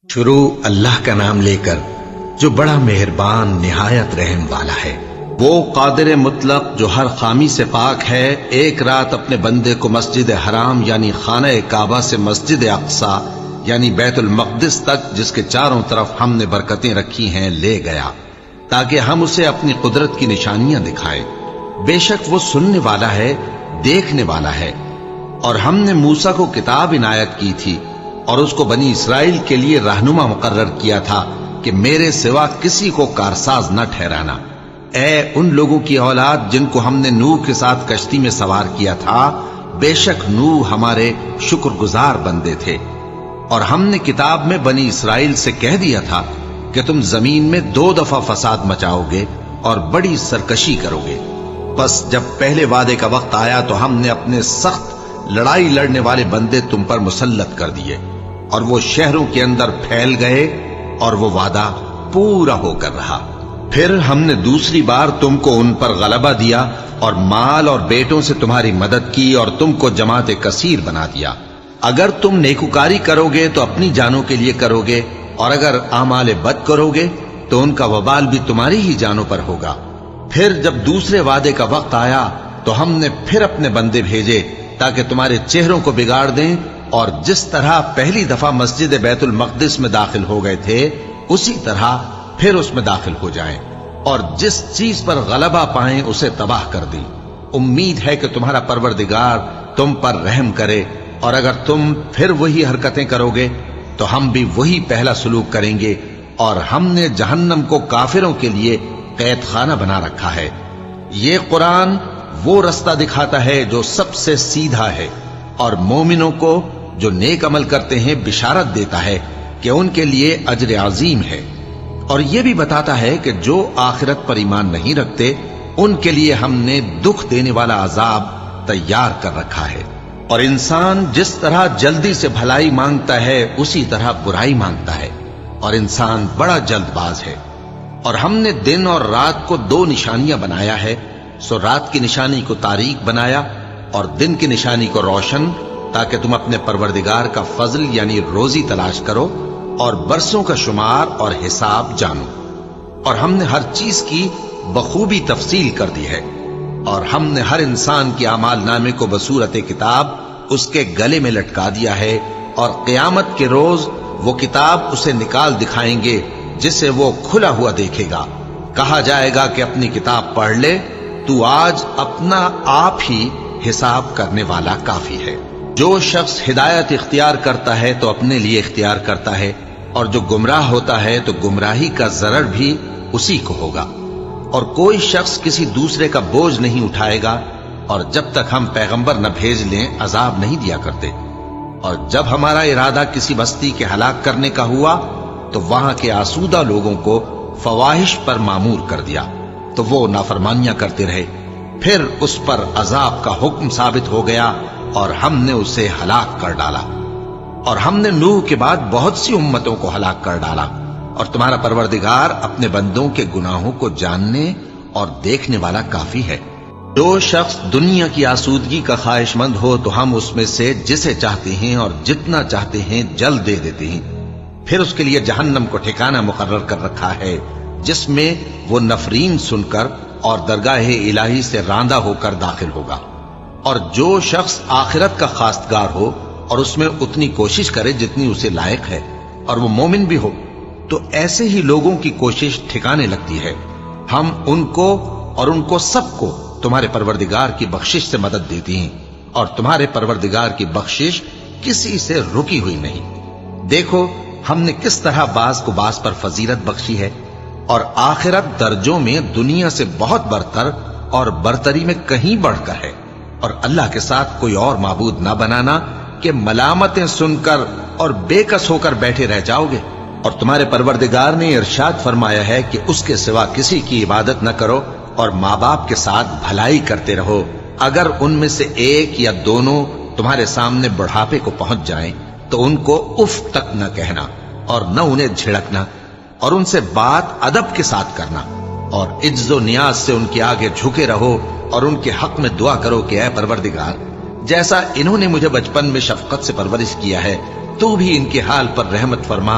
شروع اللہ کا نام لے کر جو بڑا مہربان نہایت رحم والا ہے۔ وہ قادر مطلق جو ہر خامی سے پاک ہے، ایک رات اپنے بندے کو مسجد حرام یعنی خانہ کعبہ سے مسجد اقصی یعنی بیت المقدس تک، جس کے چاروں طرف ہم نے برکتیں رکھی ہیں، لے گیا تاکہ ہم اسے اپنی قدرت کی نشانیاں دکھائیں۔ بے شک وہ سننے والا ہے، دیکھنے والا ہے۔ اور ہم نے موسیٰ کو کتاب عنایت کی تھی اور اس کو بنی اسرائیل کے لیے رہنما مقرر کیا تھا کہ میرے سوا کسی کو کارساز نہ ٹھہرانا۔ اے ان لوگوں کی اولاد جن کو ہم نے نوح کے ساتھ کشتی میں سوار کیا تھا، بے شک نوح ہمارے شکر گزار بندے تھے۔ اور ہم نے کتاب میں بنی اسرائیل سے کہہ دیا تھا کہ تم زمین میں 2 دفعہ فساد مچاؤ گے اور بڑی سرکشی کرو گے۔ بس جب پہلے وعدے کا وقت آیا تو ہم نے اپنے سخت لڑائی لڑنے والے بندے تم پر مسلط کر دیے، اور وہ شہروں کے اندر پھیل گئے، اور وہ وعدہ پورا ہو کر رہا۔ پھر ہم نے دوسری بار تم کو ان پر غلبہ دیا اور مال اور بیٹوں سے تمہاری مدد کی اور تم کو جماعت کثیر بنا دیا۔ اگر تم نیکوکاری کرو گے تو اپنی جانوں کے لیے کرو گے، اور اگر اعمال بد کرو گے تو ان کا وبال بھی تمہاری ہی جانوں پر ہوگا۔ پھر جب دوسرے وعدے کا وقت آیا تو ہم نے پھر اپنے بندے بھیجے تاکہ تمہارے چہروں کو بگاڑ دیں، اور جس طرح پہلی دفعہ مسجد بیت المقدس میں داخل ہو گئے تھے اسی طرح پھر اس میں داخل ہو جائیں، اور جس چیز پر غلبہ پائیں اسے تباہ کر دیں۔ امید ہے کہ تمہارا پروردگار تم پر رحم کرے، اور اگر تم پھر وہی حرکتیں کرو گے تو ہم بھی وہی پہلا سلوک کریں گے، اور ہم نے جہنم کو کافروں کے لیے قید خانہ بنا رکھا ہے۔ یہ قرآن وہ رستہ دکھاتا ہے جو سب سے سیدھا ہے، اور مومنوں کو جو نیک عمل کرتے ہیں بشارت دیتا ہے کہ ان کے لیے اجر عظیم ہے، اور یہ بھی بتاتا ہے کہ جو آخرت پر ایمان نہیں رکھتے ان کے لیے ہم نے دکھ دینے والا عذاب تیار کر رکھا ہے۔ اور انسان جس طرح جلدی سے بھلائی مانگتا ہے اسی طرح برائی مانگتا ہے، اور انسان بڑا جلد باز ہے۔ اور ہم نے دن اور رات کو 2 نشانیاں بنایا ہے، سو رات کی نشانی کو تاریک بنایا اور دن کی نشانی کو روشن، تاکہ تم اپنے پروردگار کا فضل یعنی روزی تلاش کرو اور برسوں کا شمار اور حساب جانو۔ اور ہم نے ہر چیز کی بخوبی تفصیل کر دی ہے، اور ہم نے ہر انسان کے اعمال نامے کو بصورت کتاب اس کے گلے میں لٹکا دیا ہے، اور قیامت کے روز وہ کتاب اسے نکال دکھائیں گے جسے وہ کھلا ہوا دیکھے گا۔ کہا جائے گا کہ اپنی کتاب پڑھ لے، تو آج اپنا آپ ہی حساب کرنے والا کافی ہے۔ جو شخص ہدایت اختیار کرتا ہے تو اپنے لیے اختیار کرتا ہے، اور جو گمراہ ہوتا ہے تو گمراہی کا ضرر بھی اسی کو ہوگا۔ اور کوئی شخص کسی دوسرے کا بوجھ نہیں اٹھائے گا، اور جب تک ہم پیغمبر نہ بھیج لیں عذاب نہیں دیا کرتے۔ اور جب ہمارا ارادہ کسی بستی کے ہلاک کرنے کا ہوا تو وہاں کے آسودہ لوگوں کو فواحش پر مامور کر دیا، تو وہ نافرمانیاں کرتے رہے۔ پھر اس پر عذاب کا حکم ثابت ہو گیا اور ہم نے اسے ہلاک کر ڈالا۔ اور ہم نے نوح کے بعد بہت سی امتوں کو ہلاک کر ڈالا، اور تمہارا پروردگار اپنے بندوں کے گناہوں کو جاننے اور دیکھنے والا کافی ہے۔ جو شخص دنیا کی آسودگی کا خواہش مند ہو تو ہم اس میں سے جسے چاہتے ہیں اور جتنا چاہتے ہیں جلد دے دیتے ہیں۔ پھر اس کے لیے جہنم کو ٹھکانہ مقرر کر رکھا ہے، جس میں وہ نفرین سن کر اور درگاہ الہی سے راندہ ہو کر داخل ہوگا۔ اور جو شخص آخرت کا خواستگار ہو اور اس میں اتنی کوشش کرے جتنی اسے لائق ہے، اور وہ مومن بھی ہو، تو ایسے ہی لوگوں کی کوشش ٹھکانے لگتی ہے۔ ہم ان کو اور ان کو سب کو تمہارے پروردگار کی بخشش سے مدد دیتی ہیں، اور تمہارے پروردگار کی بخشش کسی سے رکی ہوئی نہیں۔ دیکھو ہم نے کس طرح بعض کو بعض پر فضیلت بخشی ہے، اور آخرت درجوں میں دنیا سے بہت برتر اور برتری میں کہیں بڑھ کر ہے۔ اور اللہ کے ساتھ کوئی اور معبود نہ بنانا کہ ملامتیں سن کر اور بے کس ہو کر بیٹھے رہ جاؤ گے۔ اور تمہارے پروردگار نے ارشاد فرمایا ہے کہ اس کے سوا کسی کی عبادت نہ کرو، اور ماں باپ کے ساتھ بھلائی کرتے رہو، اگر ان میں سے ایک یا دونوں تمہارے سامنے بڑھاپے کو پہنچ جائیں تو ان کو اف تک نہ کہنا، اور نہ انہیں جھڑکنا، اور ان سے بات ادب کے ساتھ کرنا، اور عجز و نیاز سے ان کے آگے جھکے رہو، اور ان کے حق میں دعا کرو کہ اے پروردگار، جیسا انہوں نے مجھے بچپن میں شفقت سے پرورش کیا ہے تو بھی ان کے حال پر رحمت فرما،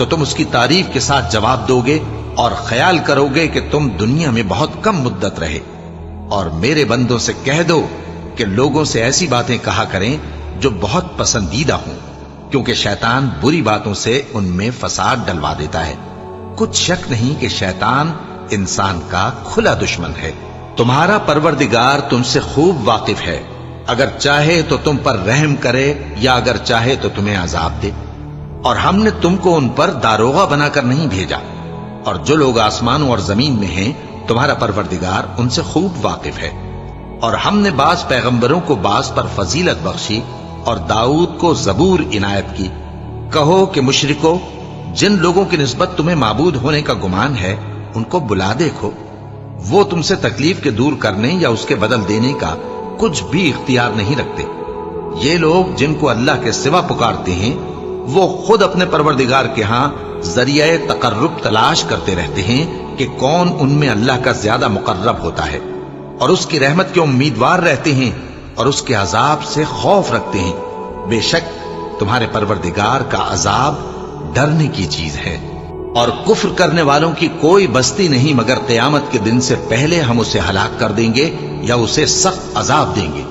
تو تم اس کی تعریف کے ساتھ جواب دو گے اور خیال کرو گے کہ تم دنیا میں بہت کم مدت رہے۔ اور میرے بندوں سے کہہ دو کہ لوگوں سے ایسی باتیں کہا کریں جو بہت پسندیدہ ہوں، کیونکہ شیطان بری باتوں سے ان میں فساد ڈلوا دیتا ہے۔ کچھ شک نہیں کہ شیطان انسان کا کھلا دشمن ہے۔ تمہارا پروردگار تم سے خوب واقف ہے، اگر چاہے تو تم پر رحم کرے یا اگر چاہے تو تمہیں عذاب دے۔ اور ہم نے تم کو ان پر داروغہ بنا کر نہیں بھیجا، اور جو لوگ آسمانوں اور زمین میں ہیں تمہارا پروردگار ان سے خوب واقف ہے۔ اور ہم نے بعض پیغمبروں کو بعض پر فضیلت بخشی اور داؤد کو زبور عنایت کی۔ کہو کہ مشرکو، جن لوگوں کی نسبت تمہیں معبود ہونے کا گمان ہے ان کو بلا دیکھو، وہ تم سے تکلیف کے دور کرنے یا اس کے بدل دینے کا کچھ بھی اختیار نہیں رکھتے۔ یہ لوگ جن کو اللہ کے سوا پکارتے ہیں وہ خود اپنے پروردگار کے ہاں ذریعہ تقرب تلاش کرتے رہتے ہیں کہ کون ان میں اللہ کا زیادہ مقرب ہوتا ہے، اور اس کی رحمت کے امیدوار رہتے ہیں اور اس کے عذاب سے خوف رکھتے ہیں۔ بے شک تمہارے پروردگار کا عذاب ڈرنے کی چیز ہے۔ اور کفر کرنے والوں کی کوئی بستی نہیں مگر قیامت کے دن سے پہلے ہم اسے ہلاک کر دیں گے یا اسے سخت عذاب دیں گے۔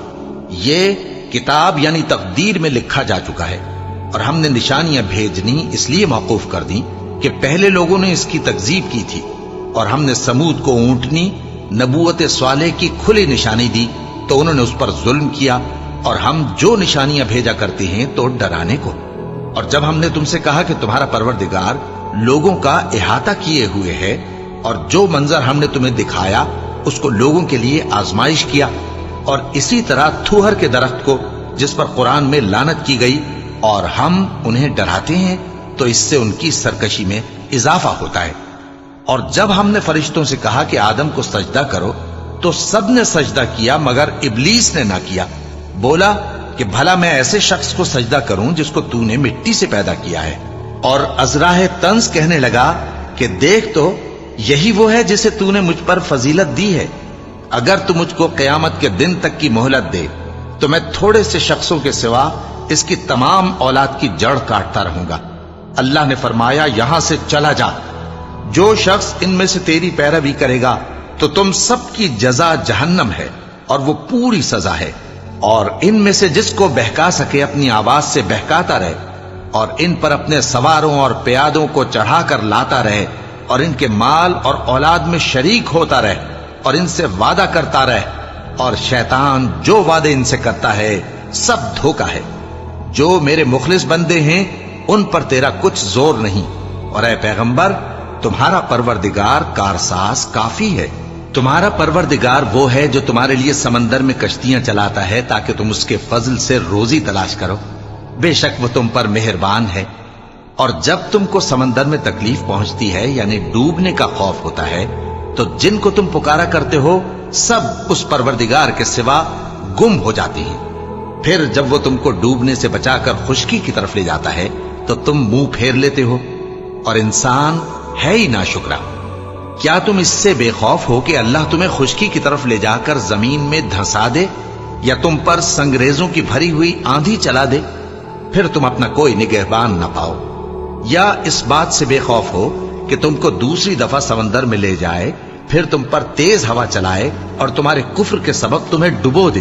یہ کتاب یعنی تقدیر میں لکھا جا چکا ہے، اور ہم نے نشانیاں بھیجنی اس لیے موقوف کر دیں کہ پہلے لوگوں نے اس کی تکذیب کی تھی، اور ہم نے سمود کو اونٹنی نبوت صالح کی کھلی نشانی دی تو انہوں نے اس پر ظلم کیا، اور ہم جو نشانیاں بھیجا کرتے ہیں تو ڈرانے کو۔ اور جب ہم نے تم سے کہا کہ تمہارا پروردگار لوگوں کا احاطہ کیے ہوئے ہے، اور جو منظر ہم نے تمہیں دکھایا اس کو لوگوں کے لیے آزمائش کیا، اور اسی طرح تھوہر کے درخت کو جس پر قرآن میں لعنت کی گئی، اور ہم انہیں ڈراتے ہیں تو اس سے ان کی سرکشی میں اضافہ ہوتا ہے۔ اور جب ہم نے فرشتوں سے کہا کہ آدم کو سجدہ کرو تو سب نے سجدہ کیا مگر ابلیس نے نہ کیا، بولا کہ بھلا میں ایسے شخص کو سجدہ کروں جس کو تو نے مٹی سے پیدا کیا ہے۔ اور ازراہ طنز کہنے لگا کہ دیکھ تو یہی وہ ہے جسے تو نے مجھ پر فضیلت دی ہے، اگر تو مجھ کو قیامت کے دن تک کی مہلت دے تو میں تھوڑے سے شخصوں کے سوا اس کی تمام اولاد کی جڑ کاٹتا رہوں گا۔ اللہ نے فرمایا یہاں سے چلا جا، جو شخص ان میں سے تیری پیروی کرے گا تو تم سب کی جزا جہنم ہے اور وہ پوری سزا ہے، اور ان میں سے جس کو بہکا سکے اپنی آواز سے بہکاتا رہے، اور ان پر اپنے سواروں اور پیادوں کو چڑھا کر لاتا رہے، اور ان کے مال اور اولاد میں شریک ہوتا رہے، اور ان سے وعدہ کرتا رہے، اور شیطان جو وعدے ان سے کرتا ہے سب دھوکہ ہے۔ جو میرے مخلص بندے ہیں ان پر تیرا کچھ زور نہیں، اور اے پیغمبر تمہارا پروردگار کارساز کافی ہے۔ تمہارا پروردگار وہ ہے جو تمہارے لیے سمندر میں کشتیاں چلاتا ہے تاکہ تم اس کے فضل سے روزی تلاش کرو، بے شک وہ تم پر مہربان ہے۔ اور جب تم کو سمندر میں تکلیف پہنچتی ہے یعنی ڈوبنے کا خوف ہوتا ہے تو جن کو تم پکارا کرتے ہو سب اس پروردگار کے سوا گم ہو جاتے ہیں۔ پھر جب وہ تم کو ڈوبنے سے بچا کر خشکی کی طرف لے جاتا ہے تو تم منہ پھیر لیتے ہو، اور انسان ہے ہی ناشکرا۔ کیا تم اس سے بے خوف ہو کہ اللہ تمہیں خشکی کی طرف لے جا کر زمین میں دھنسا دے یا تم پر سنگریزوں کی بھری ہوئی آندھی چلا دے، پھر تم اپنا کوئی نگہبان نہ پاؤ؟ یا اس بات سے بے خوف ہو کہ تم کو دوسری دفعہ سمندر میں لے جائے، پھر تم پر تیز ہوا چلائے اور تمہارے کفر کے سبب تمہیں ڈبو دے،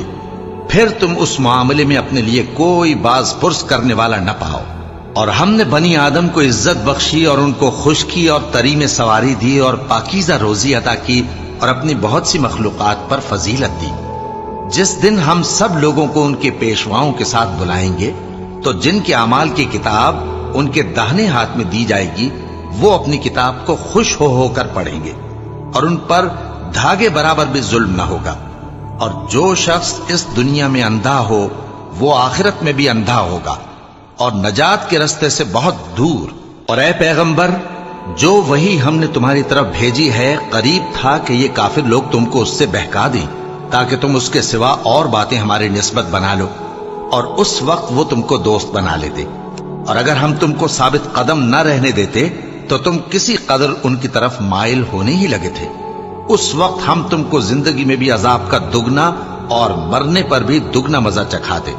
پھر تم اس معاملے میں اپنے لیے کوئی باز پرس کرنے والا نہ پاؤ؟ اور ہم نے بنی آدم کو عزت بخشی اور ان کو خشکی اور تری میں سواری دی اور پاکیزہ روزی عطا کی اور اپنی بہت سی مخلوقات پر فضیلت دی۔ جس دن ہم سب لوگوں کو ان کے پیشواؤں کے ساتھ بلائیں گے تو جن کے اعمال کی کتاب ان کے داہنے ہاتھ میں دی جائے گی وہ اپنی کتاب کو خوش ہو کر پڑھیں گے، اور ان پر دھاگے برابر بھی ظلم نہ ہوگا۔ اور جو شخص اس دنیا میں اندھا ہو وہ آخرت میں بھی اندھا ہوگا اور نجات کے رستے سے بہت دور۔ اور اے پیغمبر جو وہی ہم نے تمہاری طرف بھیجی ہے قریب تھا کہ یہ کافر لوگ تم کو اس سے بہکا دیں تاکہ تم اس کے سوا اور باتیں ہماری نسبت بنا لو، اور اس وقت وہ تم کو دوست بنا لیتے۔ اور اگر ہم تم کو ثابت قدم نہ رہنے دیتے تو تم کسی قدر ان کی طرف مائل ہونے ہی لگے تھے۔ اس وقت ہم تم کو زندگی میں بھی عذاب کا دگنا اور مرنے پر بھی دگنا مزہ چکھاتے،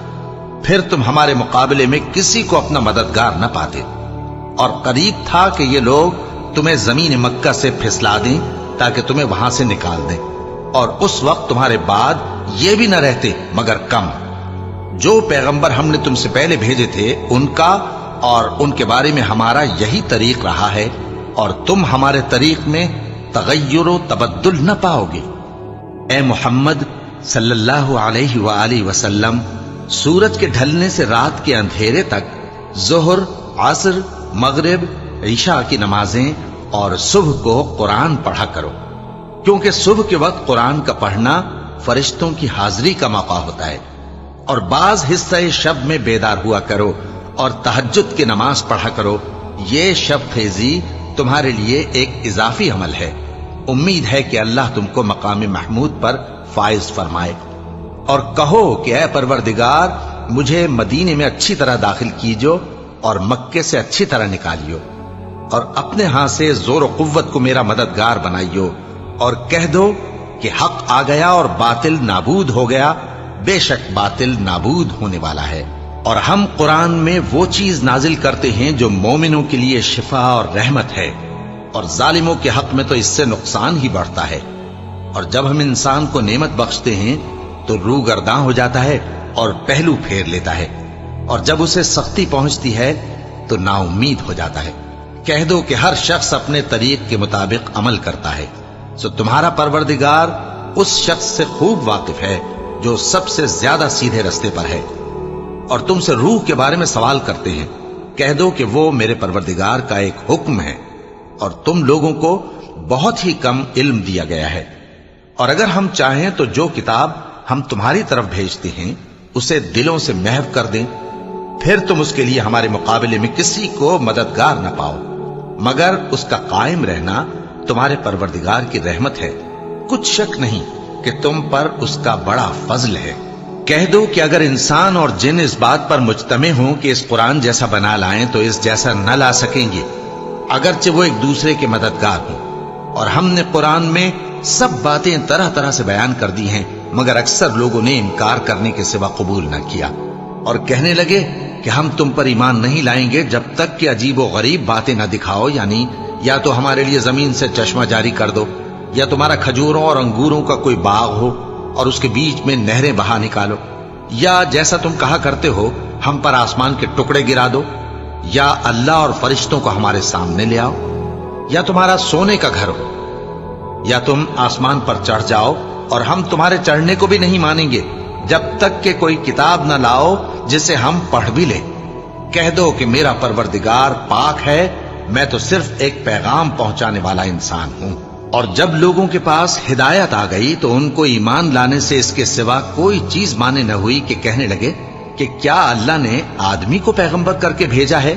پھر تم ہمارے مقابلے میں کسی کو اپنا مددگار نہ پاتے۔ اور قریب تھا کہ یہ لوگ تمہیں زمین مکہ سے پھسلا دیں تاکہ تمہیں وہاں سے نکال دیں، اور اس وقت تمہارے بعد یہ بھی نہ رہتے مگر کم۔ جو پیغمبر ہم نے تم سے پہلے بھیجے تھے ان کا اور ان کے بارے میں ہمارا یہی طریق رہا ہے، اور تم ہمارے طریق میں تغیر و تبدل نہ پاؤ گے۔ اے محمد صلی اللہ علیہ وآلہ وسلم، سورج کے ڈھلنے سے رات کے اندھیرے تک ظہر، عصر، مغرب، عشاء کی نمازیں اور صبح کو قرآن پڑھا کرو، کیونکہ صبح کے وقت قرآن کا پڑھنا فرشتوں کی حاضری کا موقع ہوتا ہے، اور بعض حصہ شب میں بیدار ہوا کرو اور تہجد کی نماز پڑھا کرو۔ یہ شب خیزی تمہارے لیے ایک اضافی عمل ہے، امید ہے کہ اللہ تم کو مقام محمود پر فائز فرمائے۔ اور کہو کہ اے پروردگار، مجھے مدینے میں اچھی طرح داخل کیجو اور مکے سے اچھی طرح نکالیو، اور اپنے ہاں سے زور و قوت کو میرا مددگار بنائیو، اور کہہ دو کہ حق آ گیا اور باطل نابود ہو گیا، بے شک باطل نابود ہونے والا ہے۔ اور ہم قرآن میں وہ چیز نازل کرتے ہیں جو مومنوں کے لیے شفا اور رحمت ہے، اور ظالموں کے حق میں تو اس سے نقصان ہی بڑھتا ہے۔ اور جب ہم انسان کو نعمت بخشتے ہیں تو روح گرداں ہو جاتا ہے اور پہلو پھیر لیتا ہے، اور جب اسے سختی پہنچتی ہے تو نا امید ہو جاتا ہے۔ کہہ دو کہ ہر شخص اپنے طریق کے مطابق عمل کرتا ہے، سو تمہارا پروردگار اس شخص سے خوب واقف ہے جو سب سے زیادہ سیدھے رستے پر ہے۔ اور تم سے روح کے بارے میں سوال کرتے ہیں، کہہ دو کہ وہ میرے پروردگار کا ایک حکم ہے، اور تم لوگوں کو بہت ہی کم علم دیا گیا ہے۔ اور اگر ہم چاہیں تو جو کتاب ہم تمہاری طرف بھیجتے ہیں اسے دلوں سے محو کر دیں، پھر تم اس کے لیے ہمارے مقابلے میں کسی کو مددگار نہ پاؤ، مگر اس کا قائم رہنا تمہارے پروردگار کی رحمت ہے، کچھ شک نہیں کہ تم پر اس کا بڑا فضل ہے۔ کہہ دو کہ اگر انسان اور جن اس بات پر مجتمع ہوں کہ اس قرآن جیسا بنا لائیں تو اس جیسا نہ لا سکیں گے، اگرچہ وہ ایک دوسرے کے مددگار ہوں۔ اور ہم نے قرآن میں سب باتیں طرح طرح سے بیان کر دی ہیں، مگر اکثر لوگوں نے انکار کرنے کے سوا قبول نہ کیا، اور کہنے لگے کہ ہم تم پر ایمان نہیں لائیں گے جب تک کہ عجیب و غریب باتیں نہ دکھاؤ، یعنی یا تو ہمارے لیے زمین سے چشمہ جاری کر دو، یا تمہارا کھجوروں اور انگوروں کا کوئی باغ ہو اور اس کے بیچ میں نہریں بہا نکالو، یا جیسا تم کہا کرتے ہو ہم پر آسمان کے ٹکڑے گرا دو، یا اللہ اور فرشتوں کو ہمارے سامنے لے آؤ، یا تمہارا سونے کا گھر ہو، یا تم آسمان پر چڑھ جاؤ اور ہم تمہارے چڑھنے کو بھی نہیں مانیں گے جب تک کہ کوئی کتاب نہ لاؤ جسے ہم پڑھ بھی لیں۔ کہہ دو کہ میرا پروردگار پاک ہے، میں تو صرف ایک پیغام پہنچانے والا انسان ہوں۔ اور جب لوگوں کے پاس ہدایت آ گئی تو ان کو ایمان لانے سے اس کے سوا کوئی چیز مانے نہ ہوئی کہ کہنے لگے کہ کیا اللہ نے آدمی کو پیغمبر کر کے بھیجا ہے؟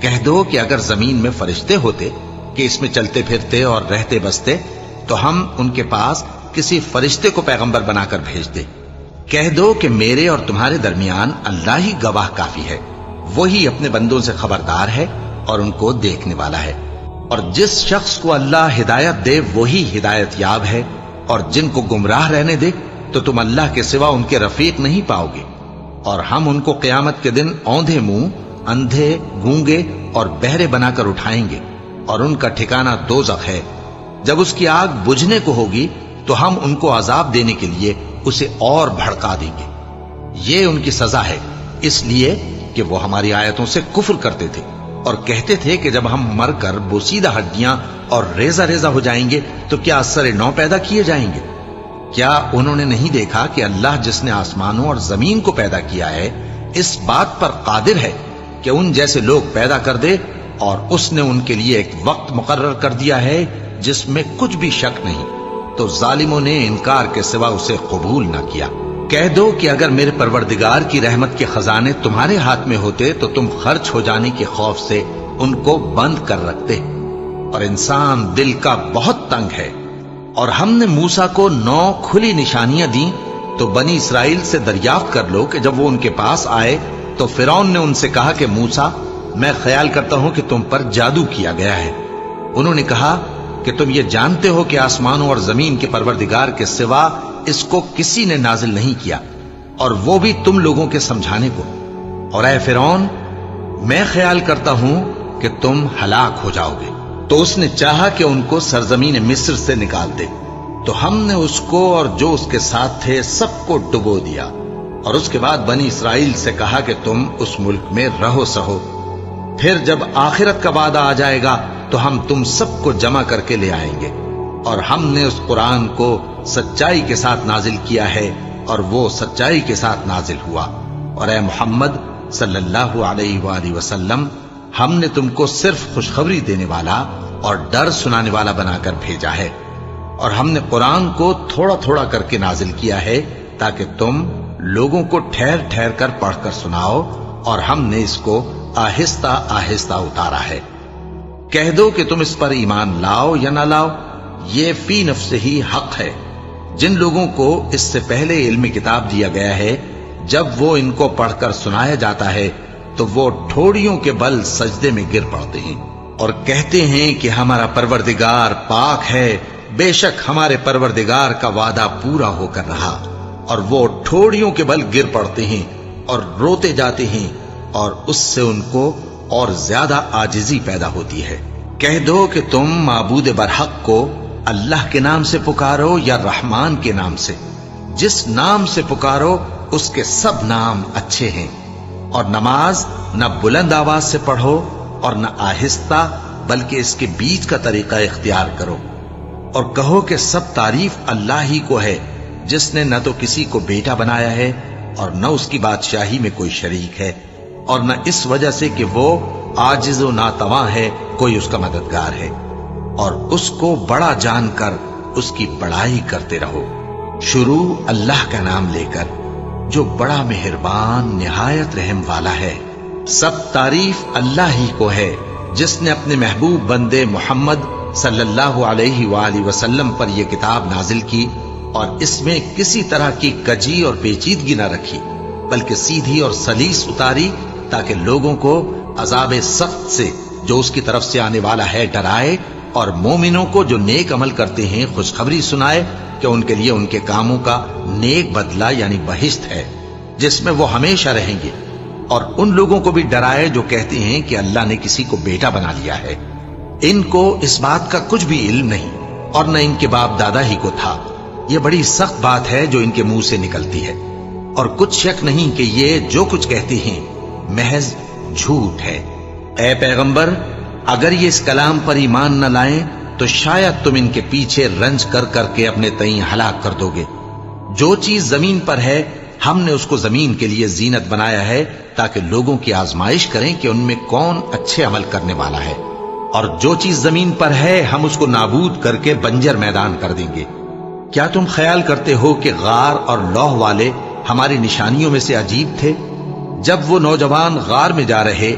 کہہ دو کہ اگر زمین میں فرشتے ہوتے کہ اس میں چلتے پھرتے اور رہتے بستے تو ہم ان کے پاس کسی فرشتے کو پیغمبر بنا کر بھیج دے۔ کہہ دو کہ میرے اور تمہارے درمیان اللہ ہی گواہ کافی ہے، وہی اپنے بندوں سے خبردار ہے اور ان کو دیکھنے والا ہے۔ اور جس شخص کو اللہ ہدایت دے وہی ہدایت یاب ہے، اور جن کو گمراہ رہنے دے تو تم اللہ کے سوا ان کے رفیق نہیں پاؤ گے۔ اور ہم ان کو قیامت کے دن اوندھے منہ، اندھے، گونگے اور بہرے بنا کر اٹھائیں گے، اور ان کا ٹھکانہ دوزخ ہے۔ جب اس کی آگ بجھنے کو ہوگی تو ہم ان کو عذاب دینے کے لیے اسے اور بھڑکا دیں گے۔ یہ ان کی سزا ہے، اس لیے کہ وہ ہماری آیتوں سے کفر کرتے تھے اور کہتے تھے کہ جب ہم مر کر بوسیدہ ہڈیاں اور ریزہ ریزہ ہو جائیں گے تو کیا اثر نو پیدا کیے جائیں گے؟ کیا انہوں نے نہیں دیکھا کہ اللہ جس نے آسمانوں اور زمین کو پیدا کیا ہے اس بات پر قادر ہے کہ ان جیسے لوگ پیدا کر دے، اور اس نے ان کے لیے ایک وقت مقرر کر دیا ہے جس میں کچھ بھی شک نہیں، تو ظالموں نے انکار کے سوا اسے قبول نہ کیا۔ کہہ دو کہ اگر میرے پروردگار کی رحمت کے خزانے تمہارے ہاتھ میں ہوتے تو تم خرچ ہو جانے کے خوف سے ان کو بند کر رکھتے، اور انسان دل کا بہت تنگ ہے۔ اور ہم نے موسیٰ کو 9 کھلی نشانیاں دیں تو بنی اسرائیل سے دریافت کر لو کہ جب وہ ان کے پاس آئے تو فرعون نے ان سے کہا کہ موسیٰ، میں خیال کرتا ہوں کہ تم پر جادو کیا گیا ہے۔ انہوں نے کہا کہ تم یہ جانتے ہو کہ آسمانوں اور زمین کے پروردگار کے سوا اس کو کسی نے نازل نہیں کیا، اور وہ بھی تم لوگوں کے سمجھانے کو۔ اور اے فرعون، میں خیال کرتا ہوں کہ تم ہلاک ہو جاؤ گے۔ تو اس نے چاہا کہ ان کو سرزمین مصر سے نکال دے، تو ہم نے اس کو اور جو اس کے ساتھ تھے سب کو ڈبو دیا، اور اس کے بعد بنی اسرائیل سے کہا کہ تم اس ملک میں رہو سہو، پھر جب آخرت کا وعدہ آ جائے گا تو ہم تم سب کو جمع کر کے لے آئیں گے۔ اور ہم نے اس قرآن کو سچائی کے ساتھ نازل کیا ہے، اور وہ سچائی کے ساتھ نازل ہوا۔ اور اے محمد صلی اللہ علیہ وآلہ وسلم، ہم نے تم کو صرف خوشخبری دینے والا اور ڈر سنانے والا بنا کر بھیجا ہے، اور ہم نے قرآن کو تھوڑا تھوڑا کر کے نازل کیا ہے تاکہ تم لوگوں کو ٹھہر ٹھہر کر پڑھ کر سناؤ، اور ہم نے اس کو آہستہ آہستہ اتارا ہے۔ کہہ دو کہ تم اس پر ایمان لاؤ یا نہ لاؤ، یہ فی نفس ہی حق ہے۔ جن لوگوں کو اس سے پہلے علم کتاب دیا گیا ہے، جب وہ ان کو پڑھ کر سنایا جاتا ہے تو وہ ٹھوڑیوں کے بل سجدے میں گر پڑتے ہیں اور کہتے ہیں کہ ہمارا پروردگار پاک ہے، بے شک ہمارے پروردگار کا وعدہ پورا ہو کر رہا۔ اور وہ ٹھوڑیوں کے بل گر پڑتے ہیں اور روتے جاتے ہیں، اور اس سے ان کو اور زیادہ عاجزی پیدا ہوتی ہے۔ کہہ دو کہ تم معبود برحق کو اللہ کے نام سے پکارو یا رحمان کے نام سے، جس نام سے پکارو اس کے سب نام اچھے ہیں، اور نماز نہ بلند آواز سے پڑھو اور نہ آہستہ، بلکہ اس کے بیچ کا طریقہ اختیار کرو، اور کہو کہ سب تعریف اللہ ہی کو ہے، جس نے نہ تو کسی کو بیٹا بنایا ہے اور نہ اس کی بادشاہی میں کوئی شریک ہے، اور نہ اس وجہ سے کہ وہ عاجز و ناتواں ہے کوئی اس کا مددگار ہے، اور اس کو بڑا جان کر اس کی بڑائی کرتے رہو۔ شروع اللہ کا نام لے کر جو بڑا مہربان نہایت رحم والا ہے۔ سب تعریف اللہ ہی کو ہے جس نے اپنے محبوب بندے محمد صلی اللہ علیہ وآلہ وسلم پر یہ کتاب نازل کی، اور اس میں کسی طرح کی کجی اور پیچیدگی نہ رکھی، بلکہ سیدھی اور سلیس اتاری تاکہ لوگوں کو عذاب سخت سے جو اس کی طرف سے آنے والا ہے ڈرائے، اور مومنوں کو جو نیک عمل کرتے ہیں خوشخبری سنائے کہ ان کے لیے ان کے کاموں کا نیک بدلہ یعنی بہشت ہے جس میں وہ ہمیشہ رہیں گے، اور ان لوگوں کو بھی ڈرائے جو کہتے ہیں کہ اللہ نے کسی کو بیٹا بنا لیا ہے۔ ان کو اس بات کا کچھ بھی علم نہیں، اور نہ ان کے باپ دادا ہی کو تھا۔ یہ بڑی سخت بات ہے جو ان کے منہ سے نکلتی ہے، اور کچھ شک نہیں کہ یہ جو کچھ کہتے ہیں محض جھوٹ ہے۔ اے پیغمبر، اگر یہ اس کلام پر ایمان نہ لائیں تو شاید تم ان کے پیچھے رنج کر کر کے اپنے تئیں ہلاک کر دو گے۔ جو چیز زمین پر ہے ہم نے اس کو زمین کے لیے زینت بنایا ہے تاکہ لوگوں کی آزمائش کریں کہ ان میں کون اچھے عمل کرنے والا ہے، اور جو چیز زمین پر ہے ہم اس کو نابود کر کے بنجر میدان کر دیں گے۔ کیا تم خیال کرتے ہو کہ غار اور لوح والے ہماری نشانیوں میں سے عجیب تھے؟ جب وہ نوجوان غار میں جا رہے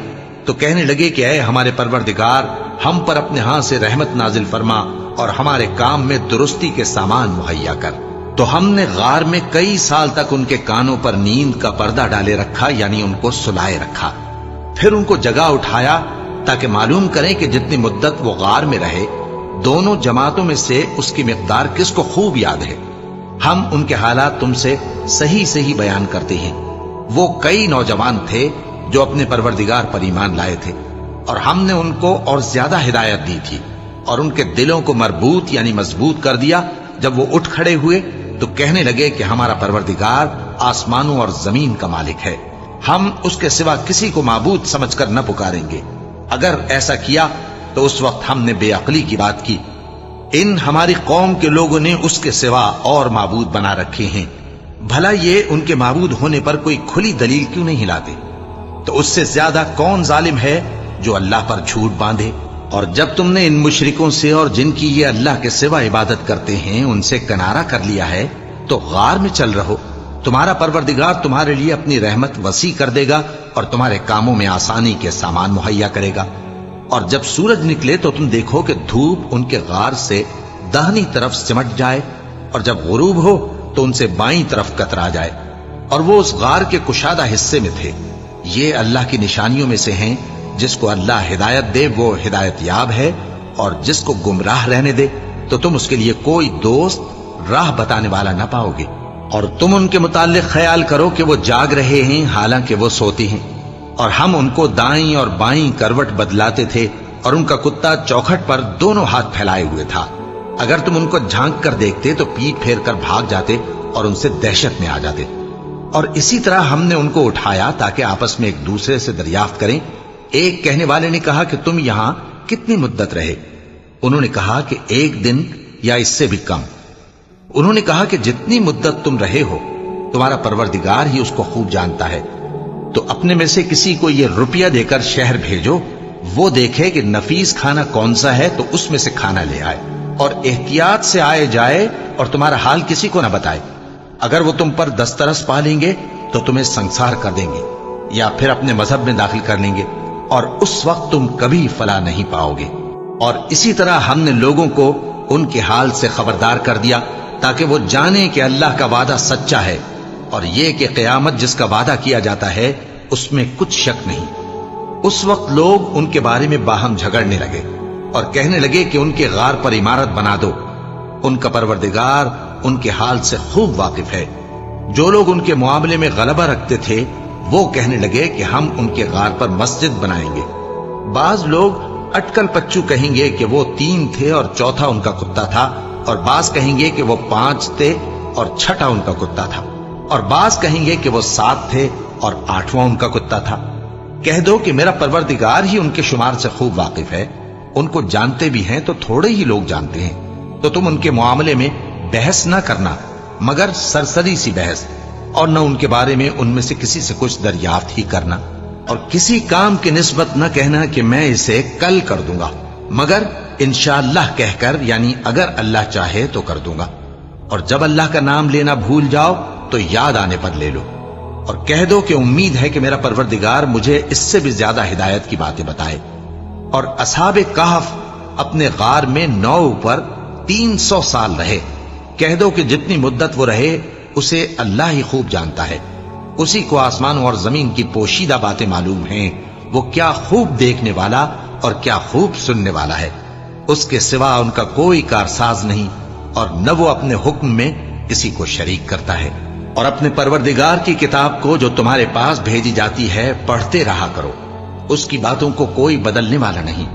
تو کہنے لگے کہ اے ہمارے پروردگار، ہم پر اپنے ہاں سے رحمت نازل فرما اور ہمارے کام میں درستی کے سامان مہیا کر۔ تو ہم نے غار میں کئی سال تک ان کے کانوں پر نیند کا پردہ ڈالے رکھا، یعنی ان کو سلائے رکھا، پھر ان کو جگہ اٹھایا تاکہ معلوم کریں کہ جتنی مدت وہ غار میں رہے دونوں جماعتوں میں سے اس کی مقدار کس کو خوب یاد ہے۔ ہم ان کے حالات تم سے صحیح صحیح بیان کرتے ہیں۔ وہ کئی نوجوان تھے جو اپنے پروردگار پر ایمان لائے تھے، اور ہم نے ان کو اور زیادہ ہدایت دی تھی، اور ان کے دلوں کو مربوط یعنی مضبوط کر دیا۔ جب وہ اٹھ کھڑے ہوئے تو کہنے لگے کہ ہمارا پروردگار آسمانوں اور زمین کا مالک ہے، ہم اس کے سوا کسی کو معبود سمجھ کر نہ پکاریں گے۔ اگر ایسا کیا تو اس وقت ہم نے بے عقلی کی بات کی۔ ان ہماری قوم کے لوگوں نے اس کے سوا اور معبود بنا رکھے ہیں، بھلا یہ ان کے معبود ہونے پر کوئی کھلی دلیل کیوں نہیں لاتے؟ تو اس سے زیادہ کون ظالم ہے جو اللہ پر جھوٹ باندھے؟ اور جب تم نے ان مشرکوں سے اور جن کی یہ اللہ کے سوا عبادت کرتے ہیں ان سے کنارہ کر لیا ہے تو غار میں چل رہو، تمہارا پروردگار تمہارے لیے اپنی رحمت وسیع کر دے گا اور تمہارے کاموں میں آسانی کے سامان مہیا کرے گا۔ اور جب سورج نکلے تو تم دیکھو کہ دھوپ ان کے غار سے داہنی طرف سمٹ جائے، اور جب غروب ہو تو ان سے بائیں طرف کترا جائے، اور وہ اس غار کے کشادہ حصے میں تھے۔ یہ اللہ کی نشانیوں میں سے ہیں، جس کو اللہ ہدایت دے وہ ہدایت یاب ہے، اور جس کو گمراہ رہنے دے تو تم اس کے لیے کوئی دوست راہ بتانے والا نہ پاؤ گے۔ اور تم ان کے متعلق خیال کرو کہ وہ جاگ رہے ہیں حالانکہ وہ سوتے ہیں، اور ہم ان کو دائیں اور بائیں کروٹ بدلاتے تھے اور ان کا کتا چوکھٹ پر دونوں ہاتھ پھیلائے ہوئے تھا۔ اگر تم ان کو جھانک کر دیکھتے تو پیٹ پھیر کر بھاگ جاتے اور ان سے دہشت میں آ جاتے۔ اور اسی طرح ہم نے ان کو اٹھایا تاکہ آپس میں ایک دوسرے سے دریافت کریں۔ ایک کہنے والے نے کہا کہ تم یہاں کتنی مدت رہے؟ انہوں نے کہا کہ 1 دن یا اس سے بھی کم۔ انہوں نے کہا کہ جتنی مدت تم رہے ہو تمہارا پروردگار ہی اس کو خوب جانتا ہے، تو اپنے میں سے کسی کو یہ روپیہ دے کر شہر بھیجو، وہ دیکھے کہ نفیس کھانا کون سا ہے تو اس میں سے کھانا لے آئے، اور احتیاط سے آئے جائے اور تمہارا حال کسی کو نہ بتائے۔ اگر وہ تم پر دسترس پا لیں گے تو تمہیں سنسار کر دیں گے یا پھر اپنے مذہب میں داخل کر لیں گے، اور اس وقت تم کبھی فلاح نہیں پاؤ گے۔ اور اسی طرح ہم نے لوگوں کو ان کے حال سے خبردار کر دیا تاکہ وہ جانیں کہ اللہ کا وعدہ سچا ہے، اور یہ کہ قیامت جس کا وعدہ کیا جاتا ہے اس میں کچھ شک نہیں۔ اس وقت لوگ ان کے بارے میں باہم جھگڑنے لگے اور کہنے لگے کہ ان کے غار پر عمارت بنا دو۔ ان کا پروردگار ان کے حال سے خوب واقف ہے۔ جو لوگ ان کے معاملے میں غلبہ رکھتے تھے وہ کہنے لگے کہ ہم ان کے غار پر مسجد بنائیں گے۔ بعض لوگ اٹکل پچو کہیں گے کہ وہ 3 تھے اور چوتھا ان کا کتا تھا، اور بعض کہیں گے کہ وہ 5 تھے اور چھٹا ان کا کتا تھا، اور بعض کہیں گے کہ وہ 7 تھے اور 8واں ان کا کتا تھا۔ کہہ دو کہ میرا پروردگار ہی ان کے شمار سے خوب واقف ہے۔ ان کو جانتے بھی ہیں تو تھوڑے ہی لوگ جانتے ہیں، تو تم ان کے معاملے میں بحث نہ کرنا مگر سرسری سی بحث، اور نہ ان کے بارے میں ان میں سے کسی سے کچھ دریافت ہی کرنا، اور کسی کام کی نسبت نہ کہنا کہ میں اسے کل کر دوں گا، مگر انشاءاللہ کہہ کر، یعنی اگر اللہ چاہے تو کر دوں گا۔ اور جب اللہ کا نام لینا بھول جاؤ تو یاد آنے پر لے لو، اور کہہ دو کہ امید ہے کہ میرا پروردگار مجھے اس سے بھی زیادہ ہدایت کی باتیں بتائے۔ اور اصحاب کہف اپنے غار میں 9 پر 300 سال رہے۔ کہہ دو کہ جتنی مدت وہ رہے اسے اللہ ہی خوب جانتا ہے، اسی کو آسمانوں اور زمین کی پوشیدہ باتیں معلوم ہیں، وہ کیا خوب دیکھنے والا اور کیا خوب سننے والا ہے۔ اس کے سوا ان کا کوئی کارساز نہیں، اور نہ وہ اپنے حکم میں کسی کو شریک کرتا ہے۔ اور اپنے پروردگار کی کتاب کو جو تمہارے پاس بھیجی جاتی ہے پڑھتے رہا کرو، اس کی باتوں کو کوئی بدلنے والا نہیں،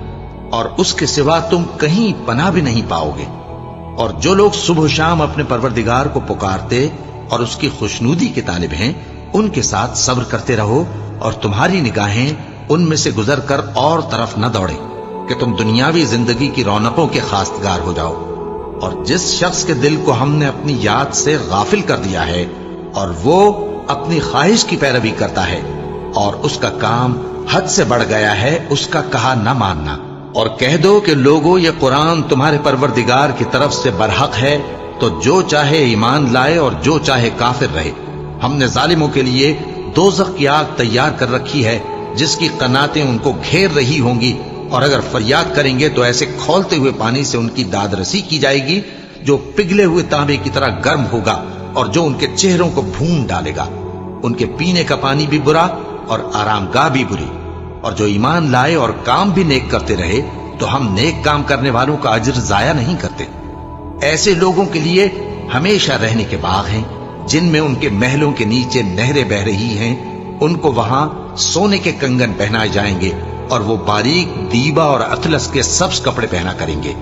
اور اس کے سوا تم کہیں پناہ بھی نہیں پاؤ گے۔ اور جو لوگ صبح و شام اپنے پروردگار کو پکارتے اور اس کی خوشنودی کے طالب ہیں، ان کے ساتھ صبر کرتے رہو، اور تمہاری نگاہیں ان میں سے گزر کر اور طرف نہ دوڑیں کہ تم دنیاوی زندگی کی رونقوں کے خواستگار ہو جاؤ۔ اور جس شخص کے دل کو ہم نے اپنی یاد سے غافل کر دیا ہے اور وہ اپنی خواہش کی پیروی کرتا ہے اور اس کا کام حد سے بڑھ گیا ہے، اس کا کہا نہ ماننا۔ اور کہہ دو کہ لوگو یہ قرآن تمہارے پروردگار کی طرف سے برحق ہے، تو جو چاہے ایمان لائے اور جو چاہے کافر رہے۔ ہم نے ظالموں کے لیے دوزخ کی آگ تیار کر رکھی ہے جس کی قناتیں ان کو گھیر رہی ہوں گی، اور اگر فریاد کریں گے تو ایسے کھولتے ہوئے پانی سے ان کی داد رسی کی جائے گی جو پگھلے ہوئے تانبے کی طرح گرم ہوگا اور جو ان کے چہروں کو بھون ڈالے گا۔ ان کے پینے کا پانی بھی برا اور آرام گاہ بھی بری۔ اور جو ایمان لائے اور کام بھی نیک کرتے رہے تو ہم نیک کام کرنے والوں کا اجر ضائع نہیں کرتے۔ ایسے لوگوں کے لیے ہمیشہ رہنے کے باغ ہیں جن میں ان کے محلوں کے نیچے نہریں بہ رہی ہیں، ان کو وہاں سونے کے کنگن پہنائے جائیں گے، اور وہ باریک دیبا اور اطلس کے سبز کپڑے پہنا کریں گے،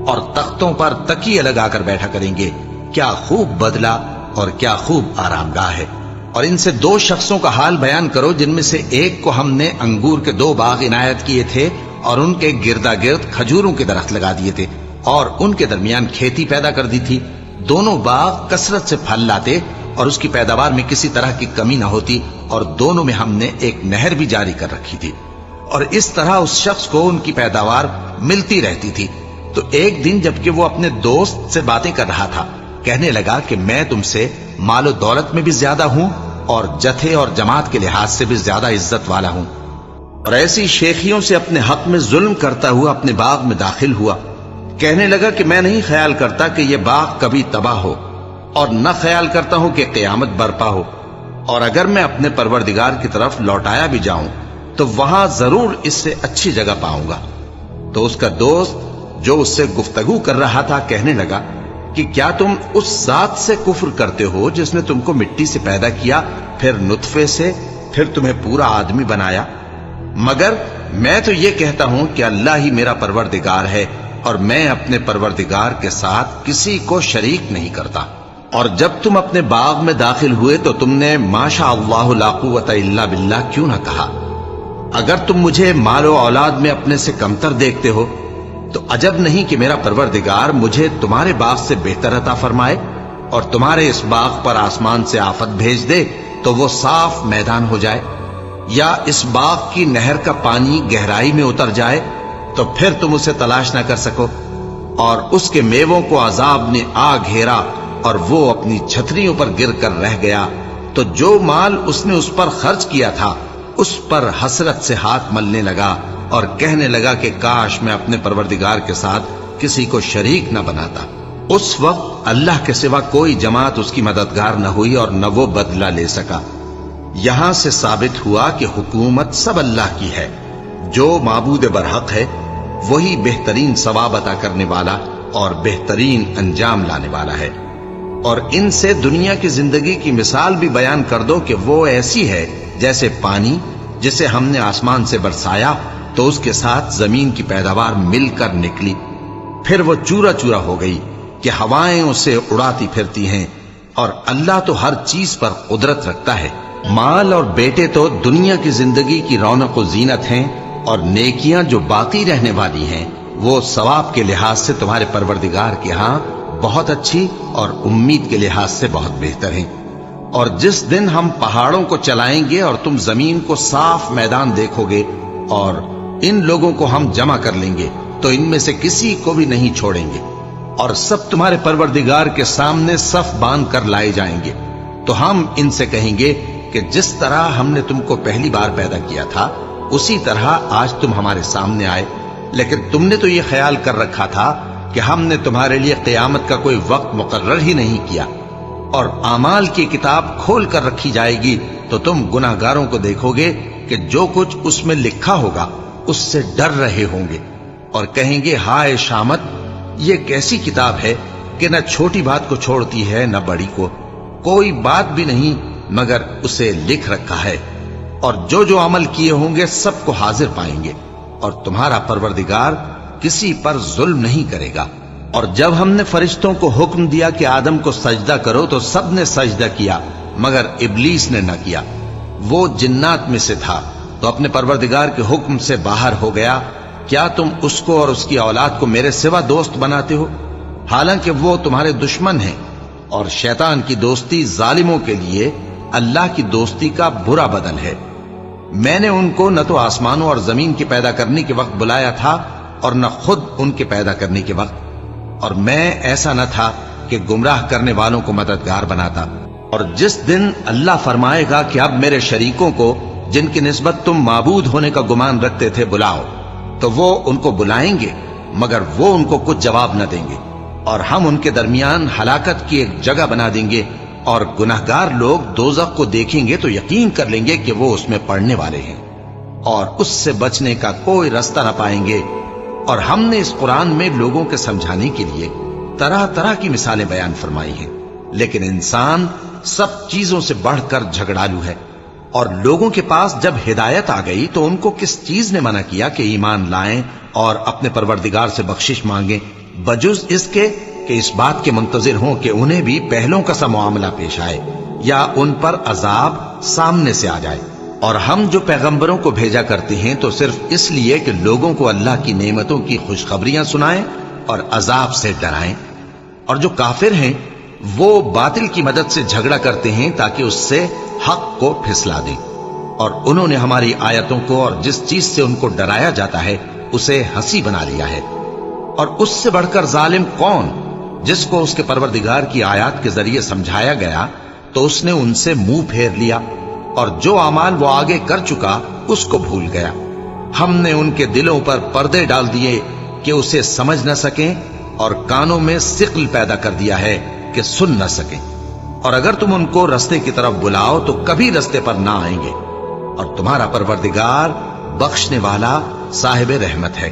اور تختوں پر تکیے لگا کر بیٹھا کریں گے۔ کیا خوب بدلہ اور کیا خوب آرام گاہ ہے۔ اور ان سے 2 شخصوں کا حال بیان کرو جن میں سے ایک کو ہم نے انگور کے 2 باغ عنایت کیے تھے اور ان کے گردا گرد کھجوروں کے درخت لگا دیے تھے اور ان کے درمیان کھیتی پیدا کر دی تھی۔ دونوں باغ کثرت سے پھل لاتے اور اس کی پیداوار میں کسی طرح کی کمی نہ ہوتی، اور دونوں میں ہم نے ایک نہر بھی جاری کر رکھی تھی، اور اس طرح اس شخص کو ان کی پیداوار ملتی رہتی تھی۔ تو ایک دن جبکہ وہ اپنے دوست سے باتیں کر رہا تھا، کہنے لگا کہ میں تم سے مال و دولت میں بھی زیادہ ہوں اور جتھے اور جماعت کے لحاظ سے بھی زیادہ عزت والا ہوں، اور ایسی شیخیوں سے اپنے حق میں ظلم کرتا ہوا اپنے باغ میں داخل ہوا۔ کہنے لگا کہ میں نہیں خیال کرتا کہ یہ باغ کبھی تباہ ہو، اور نہ خیال کرتا ہوں کہ قیامت برپا ہو، اور اگر میں اپنے پروردگار کی طرف لوٹایا بھی جاؤں تو وہاں ضرور اس سے اچھی جگہ پاؤں گا۔ تو اس کا دوست جو اس سے گفتگو کر رہا تھا کہنے لگا کہ کیا تم اس ذات سے کفر کرتے ہو جس نے تم کو مٹی سے پیدا کیا، پھر نطفے سے پھر تمہیں پورا آدمی بنایا؟ مگر میں تو یہ کہتا ہوں کہ اللہ ہی میرا پروردگار ہے، اور میں اپنے پروردگار کے ساتھ کسی کو شریک نہیں کرتا۔ اور جب تم اپنے باغ میں داخل ہوئے تو تم نے ماشاء اللہ لا قوت الا باللہ کیوں نہ کہا؟ اگر تم مجھے مال و اولاد میں اپنے سے کمتر دیکھتے ہو تو عجب نہیں کہ میرا پروردگار مجھے تمہارے باغ سے بہتر عطا فرمائے، اور تمہارے اس باغ پر آسمان سے آفت بھیج دے تو وہ صاف میدان ہو جائے، یا اس باغ کی نہر کا پانی گہرائی میں اتر جائے تو پھر تم اسے تلاش نہ کر سکو، اور اس کے میووں کو عذاب نے آ گھیرا اور وہ اپنی چھتریوں پر گر کر رہ گیا، تو جو مال اس نے اس پر خرچ کیا تھا اس پر حسرت سے ہاتھ ملنے لگا اور کہنے لگا کہ کاش میں اپنے پروردگار کے ساتھ کسی کو شریک نہ بناتا۔ اس وقت اللہ کے سوا کوئی جماعت اس کی مددگار نہ ہوئی اور نہ وہ بدلہ لے سکا۔ یہاں سے ثابت ہوا کہ حکومت سب اللہ کی ہے، جو معبود برحق ہے وہی بہترین ثواب عطا کرنے والا اور بہترین انجام لانے والا ہے۔ اور ان سے دنیا کی زندگی کی مثال بھی بیان کر دو کہ وہ ایسی ہے جیسے پانی جسے ہم نے آسمان سے برسایا تو اس کے ساتھ زمین کی پیداوار مل کر نکلی، پھر وہ چورا چورا ہو گئی کہ ہوائیں اسے اڑاتی پھرتی ہیں، اور اللہ تو ہر چیز پر قدرت رکھتا ہے۔ مال اور بیٹے تو دنیا کی زندگی کی رونق و زینت ہیں، اور نیکیاں جو باقی رہنے والی ہیں وہ ثواب کے لحاظ سے تمہارے پروردگار کے ہاں بہت اچھی اور امید کے لحاظ سے بہت بہتر ہیں۔ اور جس دن ہم پہاڑوں کو چلائیں گے اور تم زمین کو صاف میدان دیکھو گے، اور ان لوگوں کو ہم جمع کر لیں گے تو ان میں سے کسی کو بھی نہیں چھوڑیں گے، اور سب تمہارے پروردگار کے سامنے صف باندھ کر لائے جائیں گے، تو ہم ان سے کہیں گے کہ جس طرح ہم نے تم کو پہلی بار پیدا کیا تھا اسی طرح آج تم ہمارے سامنے آئے، لیکن تم نے تو یہ خیال کر رکھا تھا کہ ہم نے تمہارے لیے قیامت کا کوئی وقت مقرر ہی نہیں کیا، اور اعمال کی کتاب کھول کر رکھی جائے گی تو تم گناہگاروں کو دیکھو گے کہ جو کچھ اس میں لکھا ہوگا اس سے ڈر رہے ہوں گے، اور کہیں گے ہائے شامت، یہ کیسی کتاب ہے کہ نہ چھوٹی بات کو چھوڑتی ہے نہ بڑی کو، کوئی بات بھی نہیں مگر اسے لکھ رکھا ہے، اور جو جو عمل کیے ہوں گے سب کو حاضر پائیں گے، اور تمہارا پروردگار کسی پر ظلم نہیں کرے گا۔ اور جب ہم نے فرشتوں کو حکم دیا کہ آدم کو سجدہ کرو تو سب نے سجدہ کیا مگر ابلیس نے نہ کیا، وہ جنات میں سے تھا تو اپنے پروردگار کے حکم سے باہر ہو گیا۔ کیا تم اس کو اور اس کی اولاد کو میرے سوا دوست بناتے ہو، حالانکہ وہ تمہارے دشمن ہیں، اور شیطان کی دوستی ظالموں کے لیے اللہ کی دوستی کا برا بدل ہے۔ میں نے ان کو نہ تو آسمانوں اور زمین کے پیدا کرنے کے وقت بلایا تھا اور نہ خود ان کے پیدا کرنے کے وقت، اور میں ایسا نہ تھا کہ گمراہ کرنے والوں کو مددگار بناتا۔ اور جس دن اللہ فرمائے گا کہ اب میرے شریکوں کو جن کی نسبت تم معبود ہونے کا گمان رکھتے تھے بلاؤ، تو وہ ان کو بلائیں گے مگر وہ ان کو کچھ جواب نہ دیں گے، اور ہم ان کے درمیان ہلاکت کی ایک جگہ بنا دیں گے، اور گناہگار لوگ دوزخ کو دیکھیں گے تو یقین کر لیں گے کہ وہ اس میں پڑنے والے ہیں، اور اس سے بچنے کا کوئی راستہ نہ پائیں گے۔ اور ہم نے اس قرآن میں لوگوں کے سمجھانے کے لیے طرح طرح کی مثالیں بیان فرمائی ہیں، لیکن انسان سب چیزوں سے بڑھ کر جھگڑالو ہے، اور لوگوں کے پاس جب ہدایت آ گئی تو ان کو کس چیز نے منع کیا کہ ایمان لائیں اور اپنے پروردگار سے بخشش مانگیں، بجز اس کے کہ اس بات کے منتظر ہوں کہ انہیں بھی پہلوں کا سا معاملہ پیش آئے یا ان پر عذاب سامنے سے آ جائے۔ اور ہم جو پیغمبروں کو بھیجا کرتے ہیں تو صرف اس لیے کہ لوگوں کو اللہ کی نعمتوں کی خوشخبریاں سنائیں اور عذاب سے ڈرائیں، اور جو کافر ہیں وہ باطل کی مدد سے جھگڑا کرتے ہیں تاکہ اس سے حق کو پھسلا دیں، اور انہوں نے ہماری آیتوں کو اور جس چیز سے ان کو ڈرایا جاتا ہے اسے ہنسی بنا لیا ہے۔ اور اس سے بڑھ کر ظالم کون، جس کو اس کے پروردگار کی آیات کے ذریعے سمجھایا گیا تو اس نے ان سے منہ پھیر لیا، اور جو اعمال وہ آگے کر چکا اس کو بھول گیا۔ ہم نے ان کے دلوں پر پردے ڈال دیے کہ اسے سمجھ نہ سکیں، اور کانوں میں ثقل پیدا کر دیا ہے کہ سن نہ سکیں، اور اگر تم ان کو رستے کی طرف بلاؤ تو کبھی رستے پر نہ آئیں گے، اور تمہارا پروردگار بخشنے والا صاحب رحمت ہے۔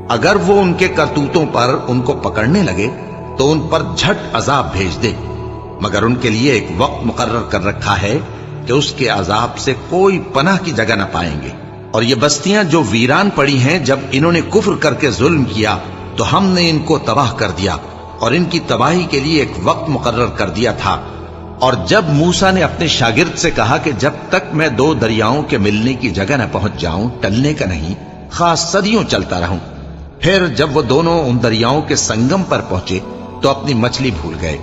اگر وہ ان کے کرتوتوں پر ان کو پکڑنے لگے تو ان پر جھٹ عذاب بھیج دے، مگر ان کے لیے ایک وقت مقرر کر رکھا ہے کہ اس کے عذاب سے کوئی پناہ کی جگہ نہ پائیں گے۔ اور یہ بستیاں جو ویران پڑی ہیں، جب انہوں نے کفر کر کے ظلم کیا تو ہم نے ان کو تباہ کر دیا اور ان کی تباہی کے لیے ایک وقت مقرر کر دیا تھا۔ اور جب موسیٰ نے اپنے شاگرد سے کہا کہ جب تک میں دو دریاؤں کے ملنے کی جگہ نہ پہنچ جاؤں ٹلنے کا نہیں، خاص صدیوں چلتا رہوں، پھر جب وہ دونوں ان دریاؤں کے سنگم پر پہنچے تو اپنی مچھلی بھول گئے۔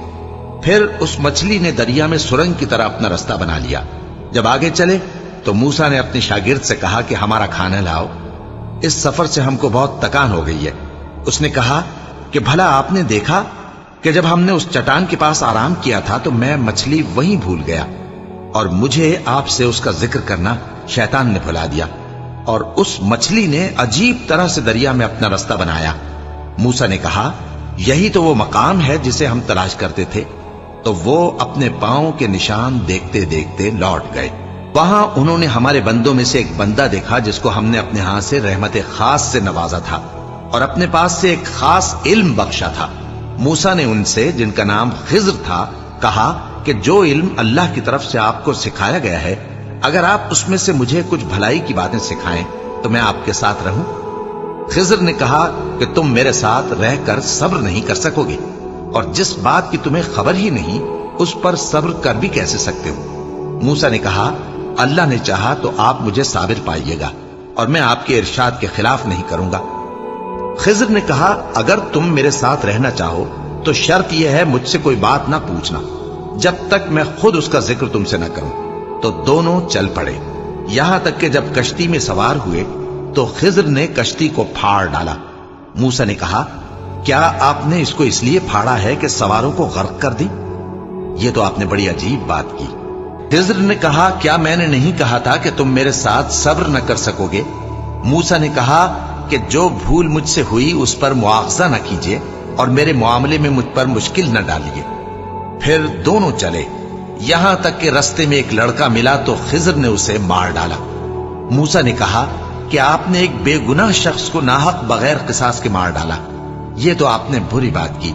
پھر اس مچھلی نے دریا میں سرنگ کی طرح اپنا رستہ بنا لیا۔ جب آگے چلے تو موسیٰ نے اپنے شاگرد سے کہا کہ ہمارا کھانا لاؤ، اس سفر سے ہم کو بہت تکان ہو گئی ہے۔ اس نے کہا کہ بھلا آپ نے دیکھا کہ جب ہم نے اس چٹان کے پاس آرام کیا تھا تو میں مچھلی وہیں بھول گیا، اور مجھے آپ سے اس کا ذکر کرنا شیطان نے بھلا دیا، اور اس مچھلی نے عجیب طرح سے دریا میں اپنا رستہ بنایا۔ موسیٰ نے کہا یہی تو وہ مقام ہے جسے ہم تلاش کرتے تھے۔ تو وہ اپنے پاؤں کے نشان دیکھتے دیکھتے لوٹ گئے۔ وہاں انہوں نے ہمارے بندوں میں سے ایک بندہ دیکھا جس کو ہم نے اپنے ہاں سے رحمت خاص سے نوازا تھا اور اپنے پاس سے ایک خاص علم بخشا تھا۔ موسیٰ نے ان سے، جن کا نام خضر تھا، کہا کہ جو علم اللہ کی طرف سے آپ کو سکھایا گیا ہے، اگر آپ اس میں سے مجھے کچھ بھلائی کی باتیں سکھائیں تو میں آپ کے ساتھ رہوں۔ خضر نے کہا کہ تم میرے ساتھ رہ کر صبر نہیں کر سکو گے، اور جس بات کی تمہیں خبر ہی نہیں اس پر صبر کر بھی کیسے سکتے ہو؟ موسیٰ نے کہا اللہ نے چاہا تو آپ مجھے صابر پائیے گا، اور میں آپ کے ارشاد کے خلاف نہیں کروں گا۔ خضر نے کہا اگر تم میرے ساتھ رہنا چاہو تو شرط یہ ہے مجھ سے کوئی بات نہ پوچھنا جب تک میں خود اس کا ذکر تم سے نہ کروں۔ تو دونوں چل پڑے، یہاں تک کہ جب کشتی میں سوار ہوئے تو خضر نے کشتی کو پھاڑ ڈالا۔ موسیٰ نے کہا کیا آپ نے اس کو اس لیے پھاڑا ہے کہ سواروں کو غرق کر دی؟ یہ تو آپ نے بڑی عجیب بات کی۔ خضر نے کہا کیا میں نے نہیں کہا تھا کہ تم میرے ساتھ صبر نہ کر سکو گے؟ موسیٰ نے کہا کہ جو بھول مجھ سے ہوئی اس پر مواخذہ نہ کیجیے اور میرے معاملے میں مجھ پر مشکل نہ ڈالیے۔ پھر دونوں چلے، یہاں تک کہ رستے میں ایک لڑکا ملا تو خضر نے اسے مار ڈالا۔ موسیٰ نے کہا کہ آپ نے ایک بے گناہ شخص کو ناحق بغیر قصاص کے مار ڈالا، یہ تو آپ نے بری بات کی۔